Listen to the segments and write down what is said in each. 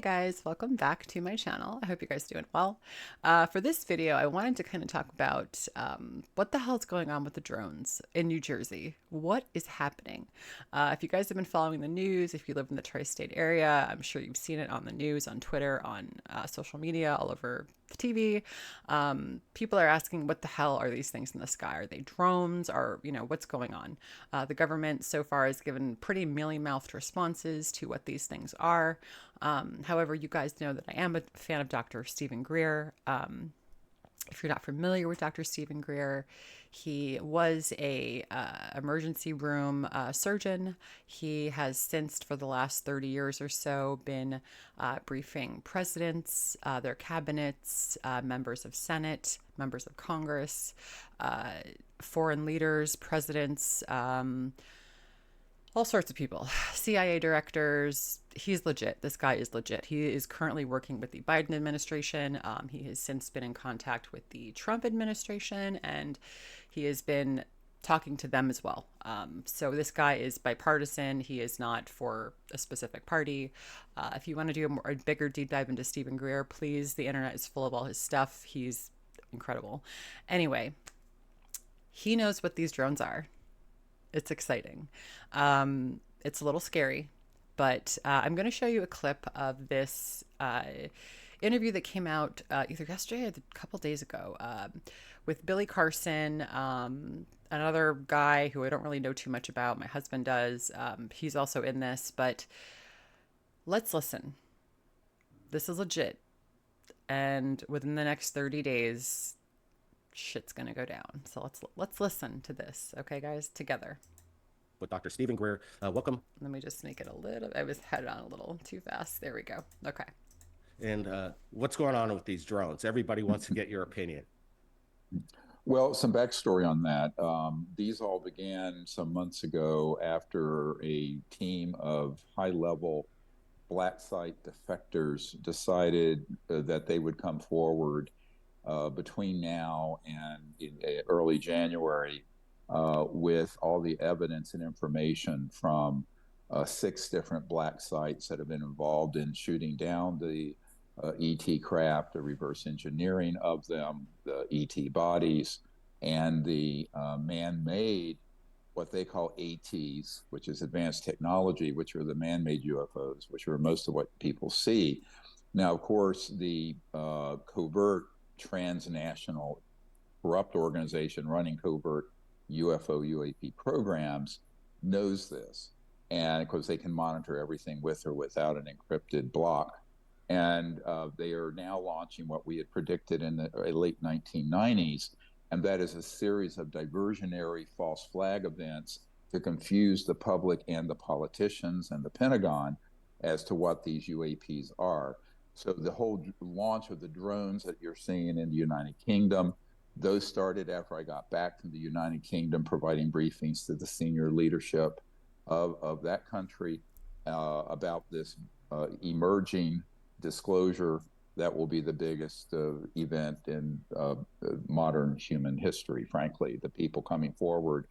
guys, welcome back to my channel. I hope you guys are doing well. For this video, I wanted to kind of talk about what the hell is going on with the drones in New Jersey. What is happening? If you guys have been following the news, if you live in the tri-state area, I'm sure you've seen it on the news, on Twitter, on social media, all over the TV. People are asking, what the hell are these things in the sky? Are they drones? Or, what's going on? The government so far has given pretty mealy-mouthed responses to what these things are. However, you guys know that I am a fan of Dr. Stephen Greer. If you're not familiar with Dr. Stephen Greer, he was a emergency room surgeon. He has since, for the last 30 years or so, been briefing presidents, their cabinets, members of Senate, members of Congress, foreign leaders, presidents, all sorts of people, CIA directors. He's legit. This guy is legit. He is currently working with the Biden administration. He has since been in contact with the Trump administration, and he has been talking to them as well. So this guy is bipartisan. He is not for a specific party. If you want to do a bigger deep dive into Stephen Greer, please. The internet is full of all his stuff. He's incredible. Anyway, he knows what these drones are. It's exciting. It's a little scary, but I'm going to show you a clip of this interview that came out either yesterday or a couple days ago with Billy Carson, another guy who I don't really know too much about. My husband does. He's also in this, but let's listen. This is legit. And within the next 30 days, shit's gonna go down. So let's listen to this, okay, guys, together. With Dr. Stephen Greer. Welcome. Let me just make it a little. I was headed on a little too fast. There we go. Okay. And what's going on with these drones? Everybody wants to get your opinion. Well, some backstory on that. These all began some months ago after a team of high-level black site defectors decided that they would come forward between now and in early January with all the evidence and information from 6 different black sites that have been involved in shooting down the ET craft, the reverse engineering of them, the ET bodies, and the man-made, what they call ATs, which is advanced technology, which are the man-made UFOs, which are most of what people see. Now, of course, the covert transnational corrupt organization running covert UFO UAP programs knows this, and of course they can monitor everything with or without an encrypted block. And they are now launching what we had predicted in the late 1990s, and that is a series of diversionary false flag events to confuse the public and the politicians and the Pentagon as to what these UAPs are. So the whole launch of the drones that you're seeing in the United Kingdom, those started after I got back from the United Kingdom, providing briefings to the senior leadership of that country about this emerging disclosure that will be the biggest event in modern human history, frankly. The people coming forward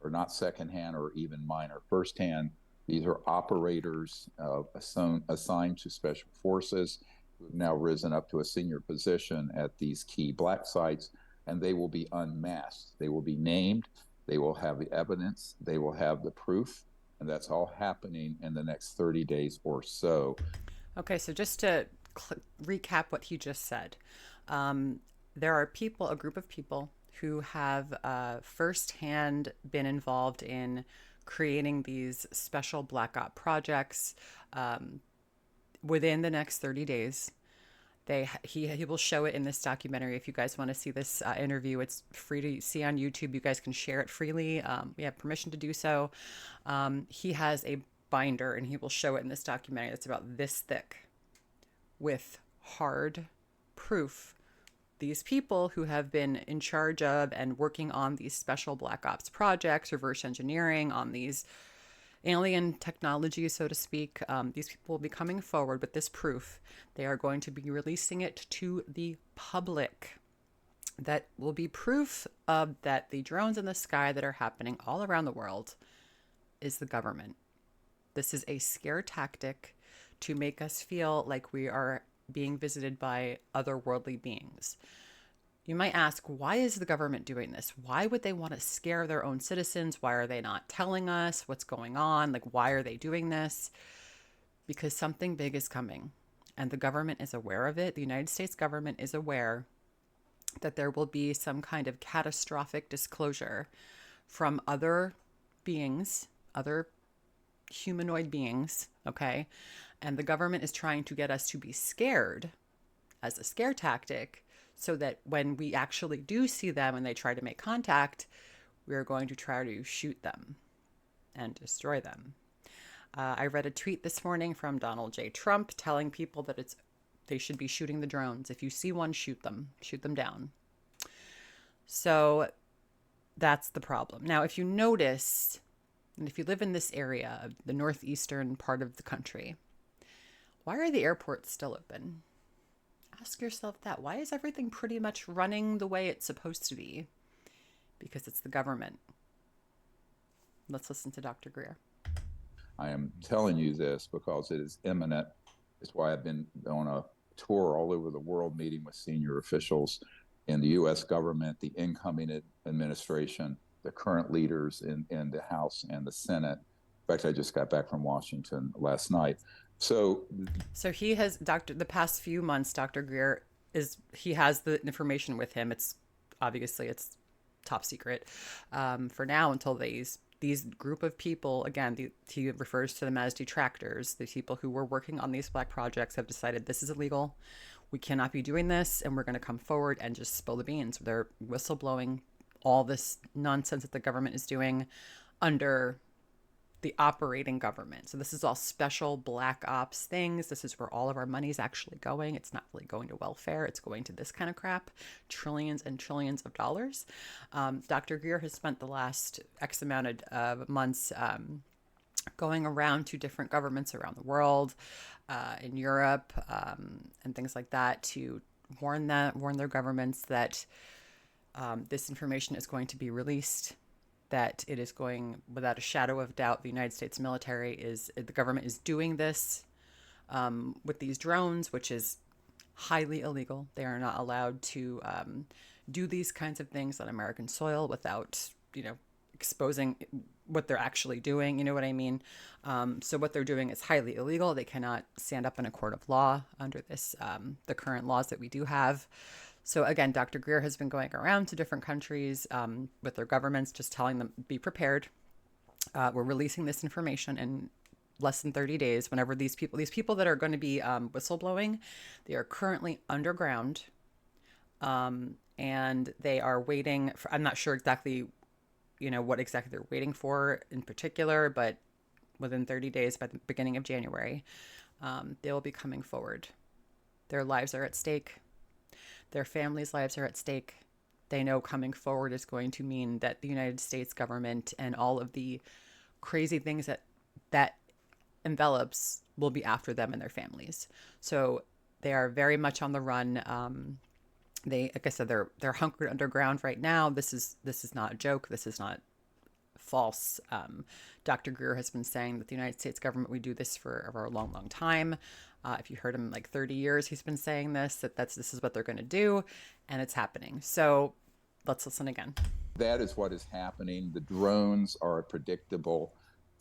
are not secondhand or even mine or firsthand. These are operators assigned to special forces who have now risen up to a senior position at these key black sites, and they will be unmasked. They will be named, they will have the evidence, they will have the proof, and that's all happening in the next 30 days or so. Okay, so just to recap what he just said, there are people, a group of people who have firsthand been involved in creating these special black op projects within the next 30 days. He will show it in this documentary. If you guys want to see this interview, it's free to see on YouTube. You guys can share it freely. We have permission to do so. He has a binder, and he will show it in this documentary that's about this thick with hard proof. These people who have been in charge of and working on these special black ops projects, reverse engineering, on these alien technology, so to speak, these people will be coming forward with this proof. They are going to be releasing it to the public. That will be proof of that the drones in the sky that are happening all around the world is the government. This is a scare tactic to make us feel like we are being visited by otherworldly beings. You might ask, why is the government doing this? Why would they want to scare their own citizens? Why are they not telling us what's going on? Like, why are they doing this? Because something big is coming, and the government is aware of it. The United States government is aware that there will be some kind of catastrophic disclosure from other beings, other humanoid beings, okay? And the government is trying to get us to be scared as a scare tactic, so that when we actually do see them and they try to make contact, we're going to try to shoot them and destroy them. I read a tweet this morning from Donald J. Trump telling people that they should be shooting the drones. If you see one, shoot them down. So that's the problem. Now, if you notice, and if you live in this area of the northeastern part of the country, why are the airports still open? Ask yourself that. Why is everything pretty much running the way it's supposed to be? Because it's the government. Let's listen to Dr. Greer. I am telling you this because it is imminent. It's why I've been on a tour all over the world meeting with senior officials in the U.S. government, the incoming administration, the current leaders in the House and the Senate. In fact, I just got back from Washington last night. So he has, the past few months, Dr. Greer he has the information with him. It's obviously it's top secret for now until these group of people, again, he refers to them as detractors. The people who were working on these black projects have decided this is illegal. We cannot be doing this, and we're going to come forward and just spill the beans. They're whistleblowing all this nonsense that the government is doing under the operating government. So this is all special black ops things. This is where all of our money is actually going. It's not really going to welfare. It's going to this kind of crap, trillions and trillions of dollars. Dr. Greer has spent the last X amount of months going around to different governments around the world, in Europe, and things like that, to warn their governments that this information is going to be released, that it is going, without a shadow of doubt, the United States military the government is doing this with these drones, which is highly illegal. They are not allowed to do these kinds of things on American soil without, exposing what they're actually doing. You know what I mean? So what they're doing is highly illegal. They cannot stand up in a court of law under the current laws that we do have. So again, Dr. Greer has been going around to different countries with their governments, just telling them, be prepared. We're releasing this information in less than 30 days. Whenever these people that are going to be whistleblowing, they are currently underground, and they are waiting for, I'm not sure exactly, what exactly they're waiting for in particular, but within 30 days, by the beginning of January, they will be coming forward. Their lives are at stake. Their families' lives are at stake. They know coming forward is going to mean that the United States government and all of the crazy things that envelops will be after them and their families. So they are very much on the run. Like I said, they're hunkered underground right now. This is not a joke. This is not false. Dr. Greer has been saying that the United States government, we do this for a long, long time. If you heard him like 30 years, he's been saying this, this is what they're going to do, and it's happening. So let's listen again. That is what is happening. The drones are a predictable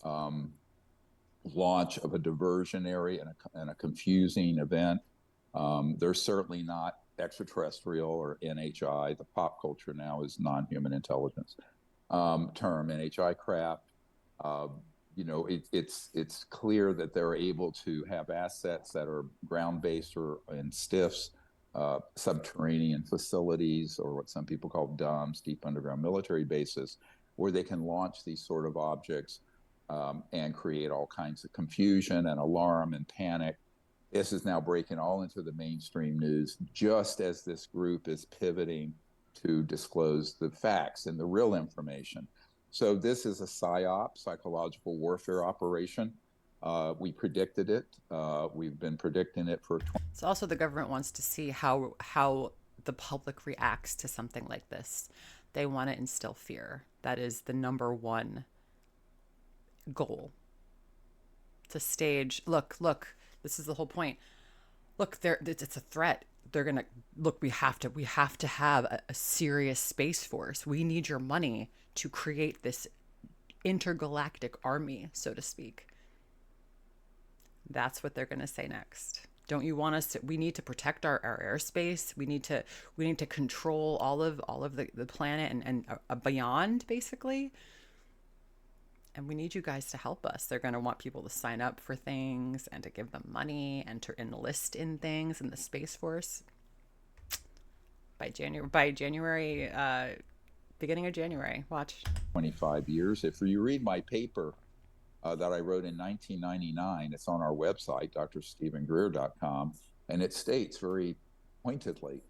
launch of a diversionary and a confusing event. They're certainly not extraterrestrial or NHI. The pop culture now is non-human intelligence term, NHI craft. It's clear that they're able to have assets that are ground-based or in STIFs, subterranean facilities, or what some people call DUMBs, deep underground military bases, where they can launch these sort of objects and create all kinds of confusion and alarm and panic. This is now breaking all into the mainstream news, just as this group is pivoting to disclose the facts and the real information. So this is a PSYOP, psychological warfare operation. We predicted it. We've been predicting it for. So also the government wants to see how the public reacts to something like this. They want to instill fear. That is the number one goal. To stage, look, This is the whole point. Look, it's a threat. They're gonna look. We have to have a serious space force. We need your money to create this intergalactic army, so to speak. That's what they're gonna say next. Don't you want us to? We need to protect our airspace. We need to control all of the planet and beyond, basically. And we need you guys to help us. They're going to want people to sign up for things and to give them money and to enlist in things in the Space Force by January, beginning of January. Watch. 25 years. If you read my paper that I wrote in 1999, it's on our website, drstevengreer.com, and it states very pointedly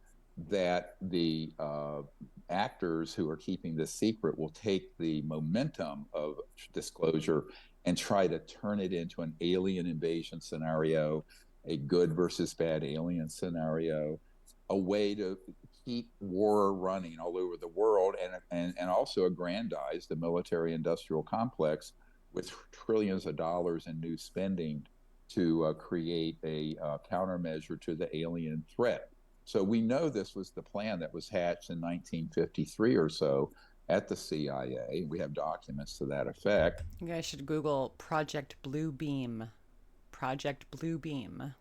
that the actors who are keeping this secret will take the momentum of disclosure and try to turn it into an alien invasion scenario, a good versus bad alien scenario, a way to keep war running all over the world, and also aggrandize the military industrial complex with trillions of dollars in new spending to create a countermeasure to the alien threat. So we know this was the plan that was hatched in 1953 or so at the CIA. We have documents to that effect. You guys should Google Project Blue Beam. Project Blue Beam.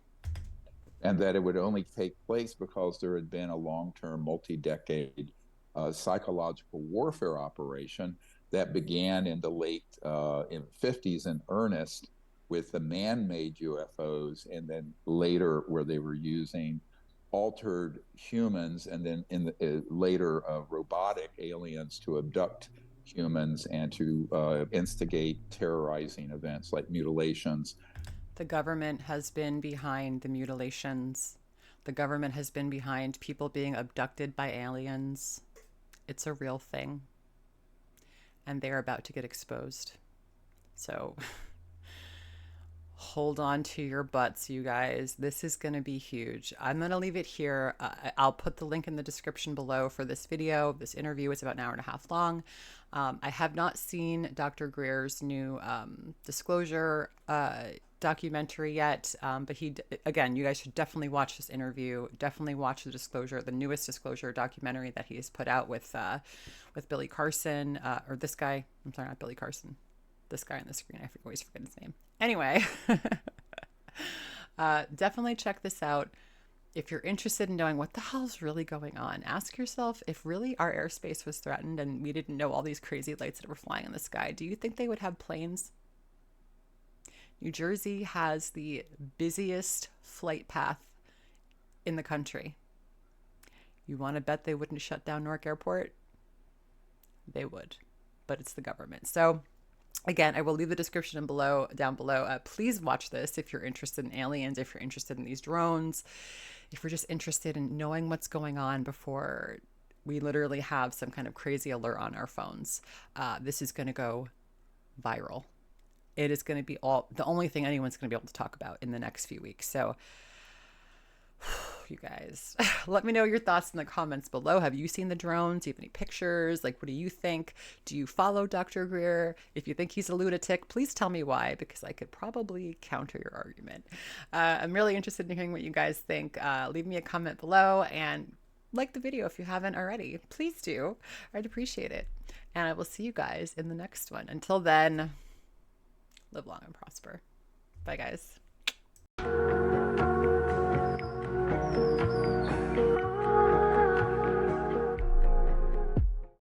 And that it would only take place because there had been a long-term, multi-decade psychological warfare operation that began in the late 50s in earnest with the man-made UFOs, and then later where they were using altered humans, and then in the later robotic aliens to abduct humans and to instigate terrorizing events like mutilations. The government has been behind the mutilations. The government has been behind people being abducted by aliens. It's a real thing. And they're about to get exposed. So hold on to your butts, you guys. This is going to be huge. I'm going to leave it here. I'll put the link in the description below for this video. This interview is about an hour and a half long. I have not seen Dr. Greer's new disclosure documentary yet, but again, you guys should definitely watch this interview. Definitely watch the newest disclosure documentary that he has put out with Billy Carson, or this guy. I'm sorry, not Billy Carson. This guy on the screen. I always forget his name. Anyway, definitely check this out. If you're interested in knowing what the hell's really going on, ask yourself if really our airspace was threatened and we didn't know all these crazy lights that were flying in the sky. Do you think they would have planes? New Jersey has the busiest flight path in the country. You want to bet they wouldn't shut down Newark Airport? They would, but it's the government. So again, I will leave the description down below. Please watch this if you're interested in aliens, if you're interested in these drones, if you're just interested in knowing what's going on before we literally have some kind of crazy alert on our phones. This is going to go viral. It is going to be the only thing anyone's going to be able to talk about in the next few weeks. So you guys, let me know your thoughts in the comments below. Have you seen the drones? Do you have any pictures? Like, what do you think? Do you follow Dr. Greer? If you think he's a lunatic, please tell me why, because I could probably counter your argument. I'm really interested in hearing what you guys think. Leave me a comment below and like the video if you haven't already. Please do. I'd appreciate it. And I will see you guys in the next one. Until then, live long and prosper. Bye, guys.